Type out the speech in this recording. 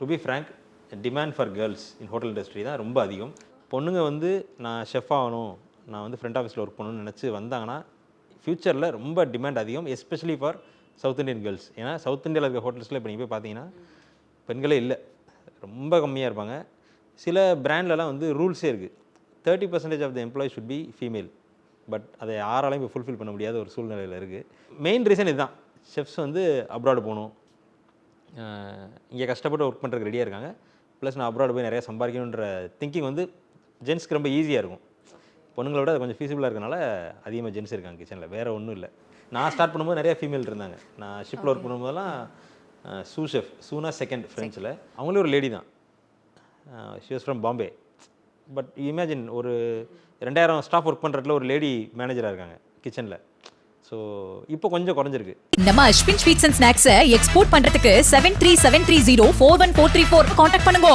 To be frank demand for girls in hotel industry தான் ரொம்ப அதிகம். பொண்ணுங்க வந்து நான் ஷெஃப் ஆகணும், நான் வந்து ஃப்ரண்ட் ஆஃபீஸில் ஒர்க் பண்ணணும்னு நினச்சி வந்தாங்கன்னா ஃப்யூச்சரில் ரொம்ப டிமாண்ட் அதிகம், especially for south Indian girls. ஏன்னா சவுத் இந்தியாவில் இருக்க ஹோட்டல்ஸில் இப்போ நீங்கள் போய் பார்த்தீங்கன்னா பெண்களே இல்லை, ரொம்ப கம்மியாக இருப்பாங்க. சில பிராண்ட்லலாம் வந்து ரூல்ஸே இருக்குது, 30% of the employee should be female. But அதை யாராலையும் இப்போ ஃபுல்ஃபில் பண்ண முடியாத ஒரு சூழ்நிலையில் இருக்குது. மெயின் ரீசன் இதுதான், ஷெஃப்ஸ் வந்து அப்ராடு போகணும், இங்கே கஷ்டப்பட்டு ஒர்க் பண்ணுறதுக்கு ரெடியாக இருக்காங்க. ப்ளஸ் நான் அப்ராடு போய் நிறையா சம்பாதிக்கணுன்ற திங்கிங் வந்து ஜென்ஸ்க்கு ரொம்ப ஈஸியாக இருக்கும். பொண்ணுங்களோட அது கொஞ்சம் ஃபீஸிபிளாக இருக்கனால அதிகமாக ஜென்ஸ் இருக்காங்க கிச்சனில், வேறு ஒன்றும் இல்லை. நான் ஸ்டார்ட் பண்ணும்போது நிறையா ஃபீமேல் இருந்தாங்க. நான் ஷிப்பில் ஒர்க் பண்ணும்போதெல்லாம் சூ ஷெஃப், சூனா செகண்ட் ஃப்ரெண்ட்ஸில், அவங்களே ஒரு லேடி தான். She was from Bombay. But imagine ஒரு 2000 ஸ்டாஃப் ஒர்க் பண்ணுறதுல ஒரு லேடி மேனேஜராக இருக்காங்க கிச்சனில். ஸோ இப்போ கொஞ்சம் குறைஞ்சிருக்கு. நம்ம அஸ்வின் ஸ்வீட்ஸ் அண்ட் ஸ்நாக்ஸை எக்ஸ்போர்ட் பண்ணுறதுக்கு 7373041434 கான்டாக்ட் பண்ணுங்க.